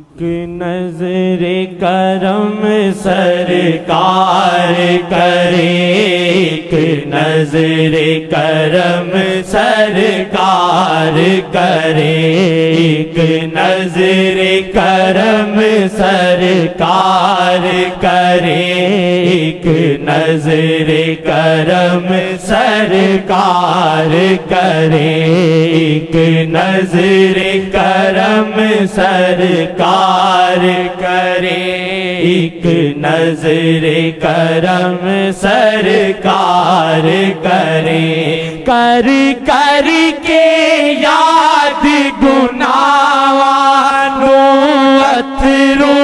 نظر کرم سرکار کرے، ایک نظر کرم سرکار کرے، ایک نظر کرم سرکار کرے، ایک نظر کرم سرکار کرے، ایک نظر کرم سرکار کرے، ایک نظر کرم سرکار کرے، کر کر کے یاد گناہوں اتھرو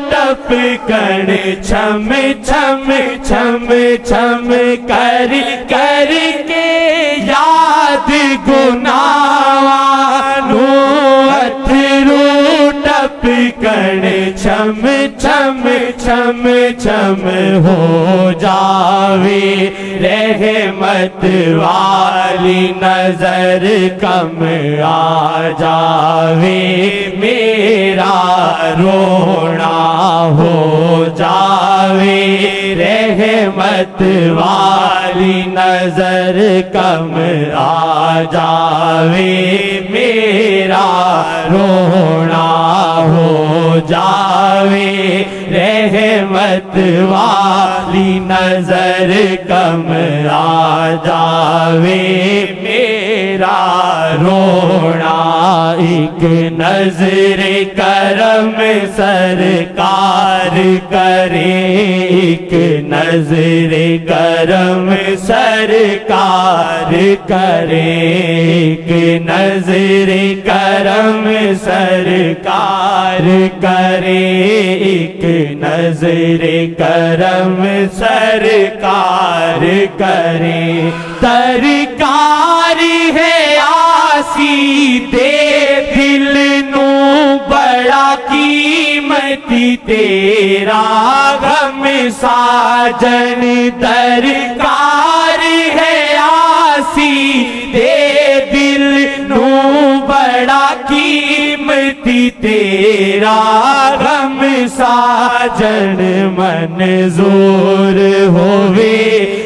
ٹپکن چھم چھم چھم چھم، کر کر کے یاد گناہوں اتھرو ٹپکن چھم چھم چھم چھم، ہو جاوے رحمت والی نظر کم آ جاوے میرا رونا، ہو جاوے رحمت والی نظر کم آ جاوے میرا رونا، ہو جاوے رحمت والی نظر کم آ جاوے میرا رونا، ایک نظر کرم سرکار کرے، ایک نظر کرم سرکار کرے، ایک نظر کرم سرکار کرے، ایک نظر کرم سرکار کرے، درکار ہے آسی دے دل نو بڑا قیمتی تیرا غم ساجن، درکار ہے آسی دے دل نو بڑا قیمتی تیرا غم ساجن، منظور ہووے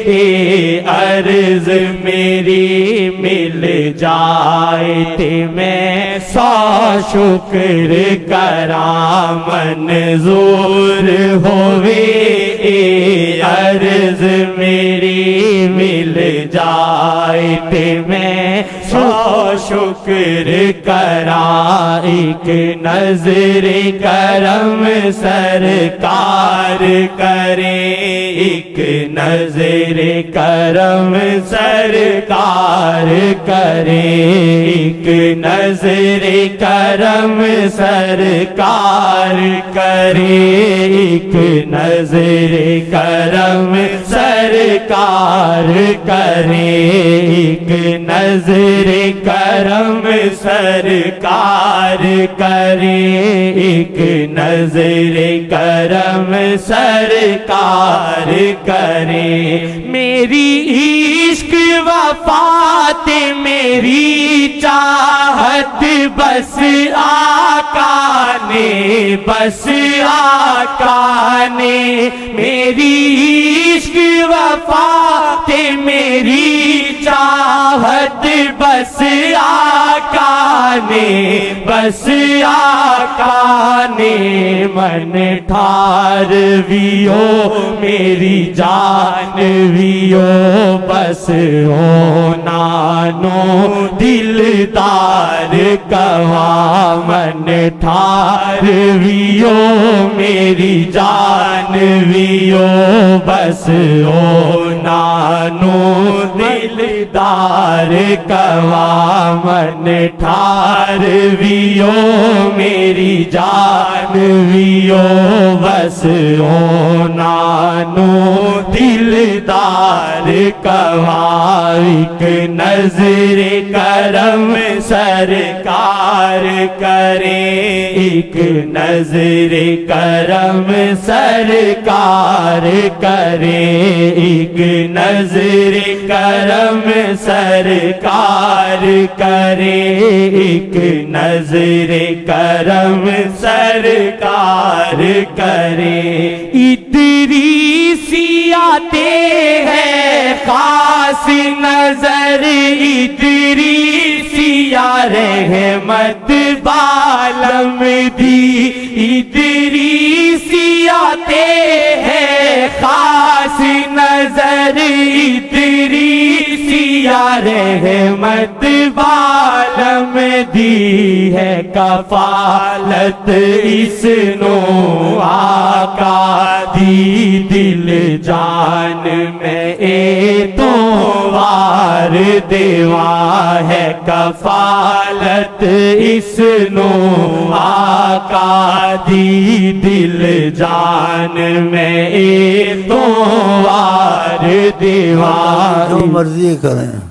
اے عرض میری مل جائے تے میں 100 شکر کراں، منظور ہووے اے عرض میری مل جائے تے میں 100 شکر کراں، ایک نظر کرم سرکار کرے، ایک نظر کرم سرکار کرے، ایک نظر کرم سرکار کرے، ایک نظر کرم سرکار کرے، ایک نظر کرم سرکار کرے، ایک نظر کرم سرکار کرے، میری عشق وفات میری چاہت بس آقا نے، بس آقا نے، میری عشق وفات میری چاہت بس آقا نے، بس آقا نے، من ٹھار ویو میری جان ویو، بس ہو نانو دلدار کہاں، من ٹھار ویو میری جان ویو، بس ہو نانو دلدار کہاں، من ٹھار ویو میری جان ویو، بس ہو نانو دلدار کا ایک نظر کرم سرکار کرے ایک نظر کرم سرکار کرے ایک نظر کرم سرکار کرے ایک نظر کرم سرکار کرے ادریسی آتے ہیں خاص نظر ادریسی رحمت بالم دی ادریسی آتے ہیں خاص نظر ادریسی رحمت بالم دی ہے کفالت اس نو آقا دی دل جان میں اے تو وار دیوا ہے کفالت اس نو آقا دی دل جان میں اے تو وار دیوا جو مرضی کریں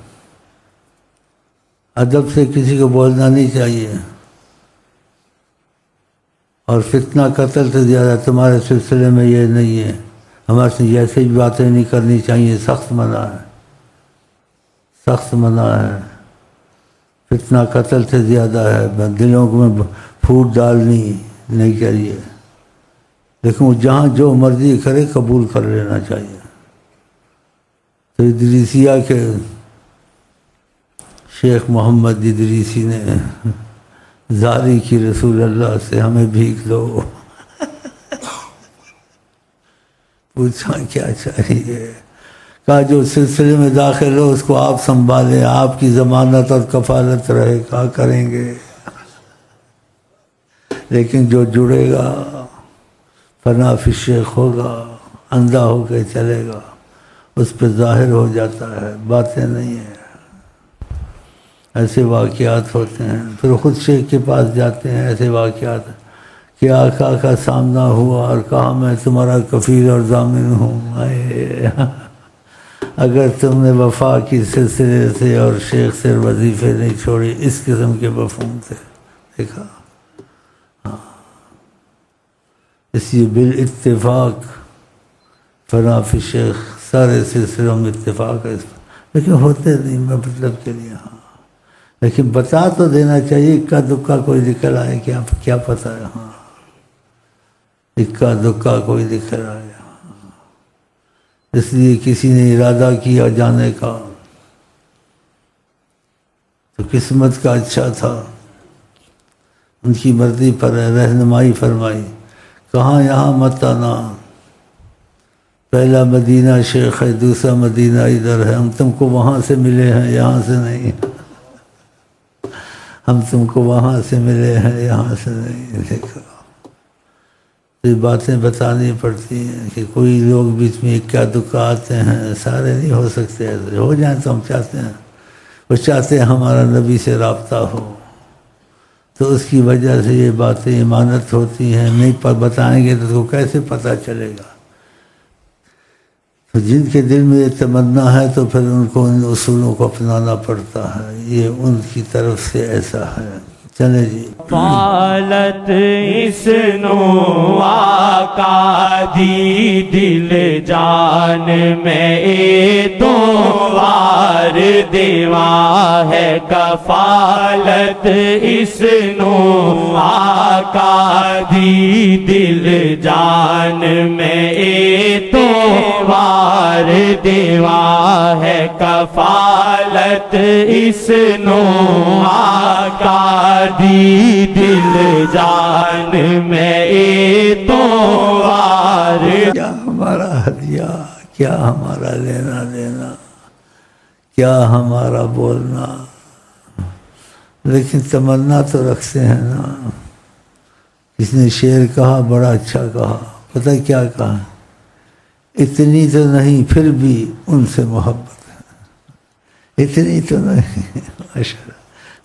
ادب سے کسی کو بولنا نہیں چاہیے اور فتنہ قتل سے زیادہ تمہارے سلسلے میں یہ نہیں ہے ہمارے سے جیسے بھی باتیں نہیں کرنی چاہیے سخت منع ہے سخت منع ہے فتنہ قتل سے زیادہ ہے دلوں میں پھوٹ ڈالنی نہیں چاہیے لیکن وہ جہاں جو مرضی کرے قبول کر لینا چاہیے تو ادریسیہ کے شیخ محمد ادریسی نے زاری کی رسول اللہ سے ہمیں بھیک دو پوچھا کیا چاہیے کہا جو سلسلے میں داخل ہو اس کو آپ سنبھالیں آپ کی ضمانت اور کفالت رہے کہا کریں گے لیکن جو جڑے گا فنا فی الشیخ ہوگا اندھا ہو کے چلے گا اس پہ ظاہر ہو جاتا ہے باتیں نہیں ہیں ایسے واقعات ہوتے ہیں پھر خود شیخ کے پاس جاتے ہیں ایسے واقعات کہ آقا کا سامنا ہوا اور کہا میں تمہارا کفیل اور ضامن ہوں اگر تم نے وفا کی سلسلے سے اور شیخ سے وظیفے نہیں چھوڑی اس قسم کے مفہوم تھے دیکھا ہاں اس لیے بالاتفاق فنا فی شیخ سارے سلسلوں میں اتفاق ہے اس پر لیکن ہوتے نہیں میں مطلب کے لیے ہاں لیکن بتا تو دینا چاہیے اکا دکا کوئی نکل آئے کیا پتہ ہے ہاں اکا دکا کوئی نکل آئے ہاں اس لیے کسی نے ارادہ کیا جانے کا تو قسمت کا اچھا تھا ان کی مرضی پر رہنمائی فرمائی کہاں یہاں مت آنا پہلا مدینہ شیخ ہے دوسرا مدینہ ادھر ہے ہم تم کو وہاں سے ملے ہیں یہاں سے نہیں ہم تم کو وہاں سے ملے ہیں یہاں سے نہیں دیکھا یہ باتیں بتانی پڑتی ہیں کہ کوئی لوگ بیچ میں اکا دکا آتے ہیں سارے نہیں ہو سکتے ایسے ہو جائیں تو ہم چاہتے ہیں وہ چاہتے ہیں ہمارا نبی سے رابطہ ہو تو اس کی وجہ سے یہ باتیں امانت ہوتی ہیں نہیں پر بتائیں گے تو کیسے پتہ چلے گا تو جن کے دل میں یہ تمنا ہے تو پھر ان کو ان اصولوں کو اپنانا پڑتا ہے یہ ان کی طرف سے ایسا ہے چلے جی فالت اس نو آقا دی دل جان میں اے تو وار دیوا ہے کفالت اس نو آقا دی دل جان میں اے تو وار دیوا ہے کفالت اس نو آقا دی دل جان میں اے تو وار کیا ہمارا ہدیہ کیا ہمارا لینا دینا کیا ہمارا بولنا لیکن تمنا تو رکھتے ہیں نا اس نے شعر کہا بڑا اچھا کہا پتہ کیا کہا اتنی تو نہیں پھر بھی ان سے محبت ہے اتنی تو نہیں ماشاءاللہ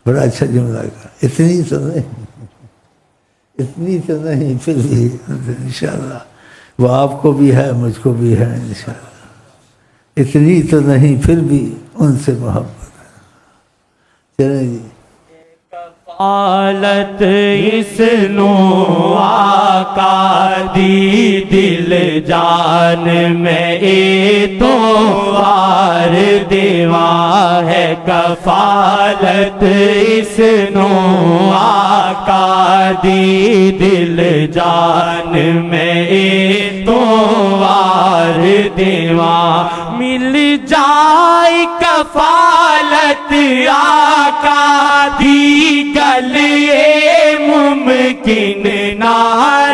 بڑا اچھا جملہ کہا اتنی تو نہیں پھر بھی انشاءاللہ وہ آپ کو بھی ہے مجھ کو بھی ہے انشاءاللہ اتنی تو نہیں پھر بھی ان سے محبت ہے۔ چلیں جی، حالت اس نو آقا دی دل جان میں اے تو وار دیوا ہے کفالت اس نو آقا دی دل جان میں اے تو وار دیوا مل جائے کفالت آقا دی گلے ممکن نہ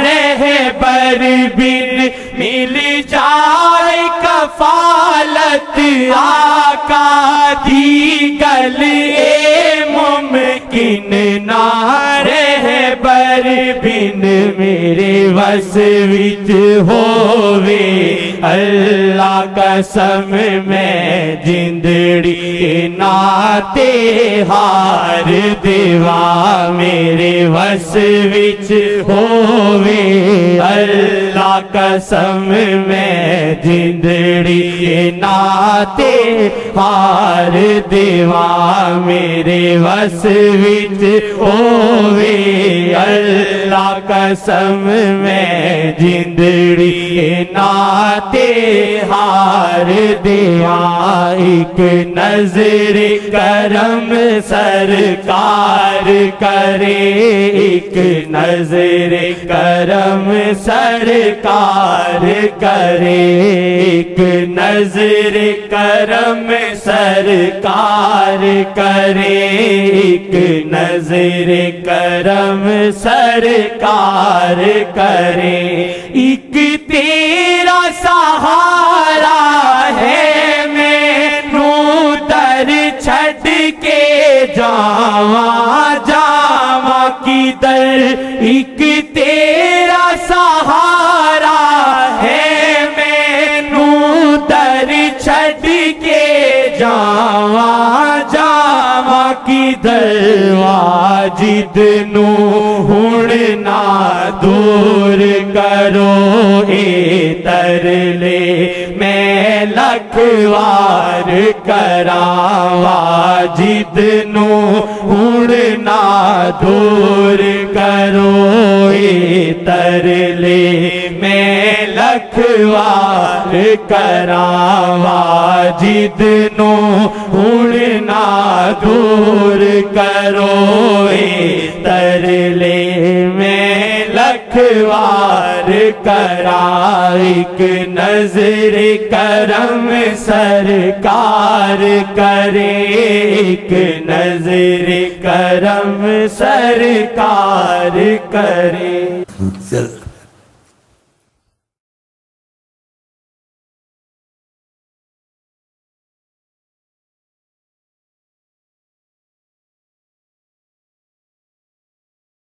رہے بر بن مل جائے کفالت آقا دی گلے ممکن نہ رہے بر بن میرے وس وچ ہووے اللہ قسم میں جندڑی ناتے ہار دیوا میرے وس وچ ہووے اللہ قسم میں جندڑی ناتے ہار دیوا میرے وس وچ ہووے اللہ قسم میں جندڑی ناتے ہار دیوا ایک نظر کرم سرکار کرے ایک نظر کرم سرکار کرے ایک نظر کرم سرکار کرے ایک نظر کرم سرکار کرے ایک تیرا سہارا ہے مینوں در چھڈ کے جاواں جاواں کدھر ایک تیرا سہارا ہے مینوں در چھڈ کے جاواں جاواں کدھر واجد نو ہن نہ دور کرو اے ترلے میں لکھ وار کراں واجد نو ہن نہ دور کرو اے ترلے میں لکھ وار کراں واجد نو ہن نہ دور کرو اے ترلے میں لکھ وار کراں ایک نظر کرم سرکار کرے ایک نظر کرم سرکار کرے۔ چل